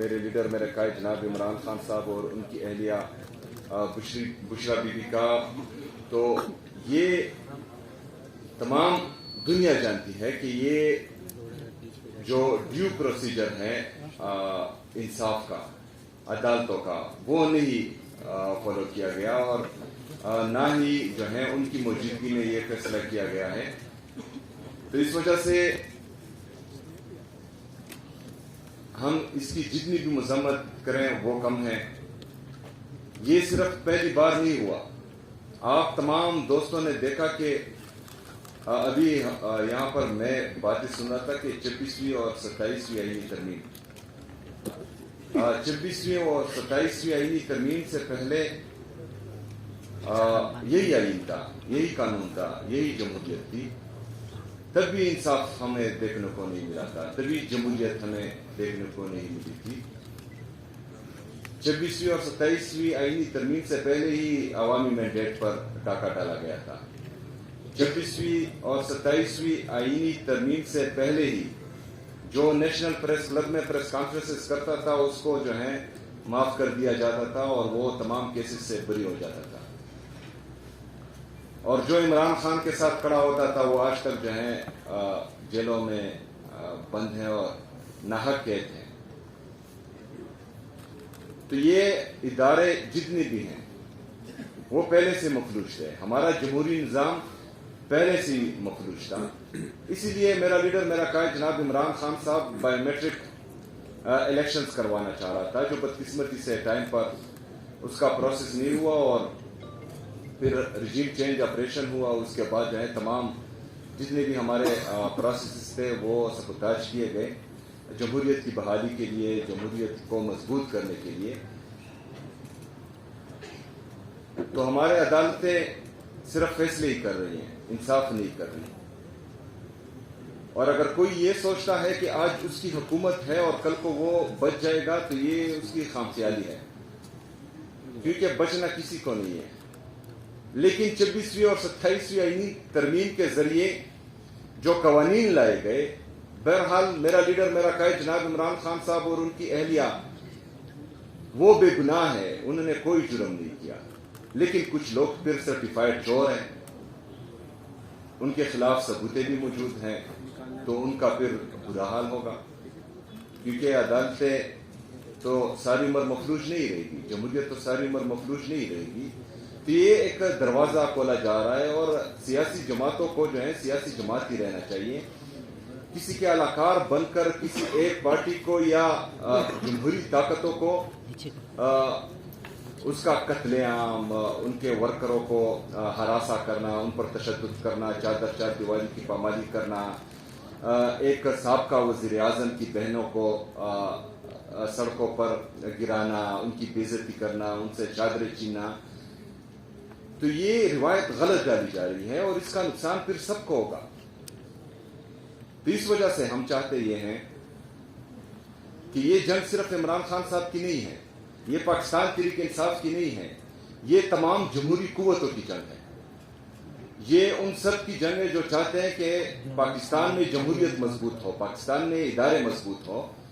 میرے لیڈر میرے قائد جناب عمران خان صاحب اور ان کی اہلیہ بشرا بی بی کا، تو یہ تمام دنیا جانتی ہے کہ یہ جو ڈیو پروسیجر ہے انصاف کا، عدالتوں کا، وہ نہیں فالو کیا گیا، اور نہ ہی جو ہے ان کی موجودگی میں یہ فیصلہ کیا گیا ہے. تو اس وجہ سے ہم اس کی جتنی بھی مذمت کریں وہ کم ہے. یہ صرف پہلی بار نہیں ہوا. آپ تمام دوستوں نے دیکھا کہ ابھی یہاں پر میں باتیں سن رہا تھا کہ 26ویں اور 27ویں آئینی ترمیم 26ویں اور 27ویں آئینی ترمیم سے پہلے یہی آئین تھا، یہی قانون تھا، یہی جمہوریت تھی. تب بھی انصاف ہمیں دیکھنے کو نہیں ملا تھا، تبھی جمہوریت ہمیں دیکھنے کو نہیں ملی تھی. 26ویں اور 27ویں آئینی ترمیم سے پہلے ہی عوامی مینڈیٹ پر ڈاکہ ڈالا گیا تھا. 26ویں اور 27ویں آئینی ترمیم سے پہلے ہی جو نیشنل پریس کلب میں پریس کانفرنسز کرتا تھا اس کو جو ہے معاف کر دیا جاتا تھا اور وہ تمام کیسز سے بری ہو جاتا تھا. اور جو عمران خان کے ساتھ کھڑا ہوتا تھا وہ آج تک جو ہے جیلوں میں بند ہیں اور ناحق قید ہیں. تو یہ ادارے جتنے بھی ہیں وہ پہلے سے مفلوج تھے. ہمارا جمہوری نظام پہلے سے ہی مفلوج تھا. اسی لیے میرا لیڈر میرا قائد جناب عمران خان صاحب بایو میٹرک الیکشنز کروانا چاہ رہا تھا، جو بدقسمتی سے ٹائم پر اس کا پروسیس نہیں ہوا اور پھر رجیم چینج آپریشن ہوا. اس کے بعد جو ہے تمام جتنے بھی ہمارے پروسیسز تھے وہ سبوتاج کیے گئے جمہوریت کی بحالی کے لیے، جمہوریت کو مضبوط کرنے کے لیے. تو ہمارے عدالتیں صرف فیصلے ہی کر رہی ہیں، انصاف نہیں کر رہی. اور اگر کوئی یہ سوچتا ہے کہ آج اس کی حکومت ہے اور کل کو وہ بچ جائے گا تو یہ اس کی خامخیالی ہے، کیونکہ بچنا کسی کو نہیں ہے. لیکن 26ویں اور 27ویں آئینی ترمیم کے ذریعے جو قوانین لائے گئے، بہرحال میرا لیڈر میرا قائد جناب عمران خان صاحب اور ان کی اہلیہ وہ بے گناہ ہے، انہوں نے کوئی جرم نہیں کیا. لیکن کچھ لوگ پھر سرٹیفائڈ چور ہیں، ان کے خلاف ثبوتیں بھی موجود ہیں، تو ان کا پھر برا حال ہوگا. کیونکہ عدالتیں تو ساری عمر مفلوج نہیں رہے گی، جمہوریت تو ساری عمر مفلوج نہیں رہے گی. تو یہ ایک دروازہ کھولا جا رہا ہے اور سیاسی جماعتوں کو جو ہے سیاسی جماعت ہی رہنا چاہیے. کسی کے علاقار بن کر کسی ایک پارٹی کو یا جمہوری طاقتوں کو اس کا قتل عام، ان کے ورکروں کو ہراساں کرنا، ان پر تشدد کرنا، چادر چار دیواری کی پامالی کرنا، ایک سابقہ وزیر اعظم کی بہنوں کو سڑکوں پر گرانا، ان کی بے عزتی کرنا، ان سے چادریں چھیننا، تو یہ روایت غلط ڈالی جا رہی ہے اور اس کا نقصان پھر سب کو ہوگا. تو اس وجہ سے ہم چاہتے یہ ہیں کہ یہ جنگ صرف عمران خان صاحب کی نہیں ہے، یہ پاکستان تحریک انصاف کی نہیں ہے، یہ تمام جمہوری قوتوں کی جنگ ہے. یہ ان سب کی جنگ ہے جو چاہتے ہیں کہ پاکستان میں جمہوریت مضبوط ہو، پاکستان میں ادارے مضبوط ہو،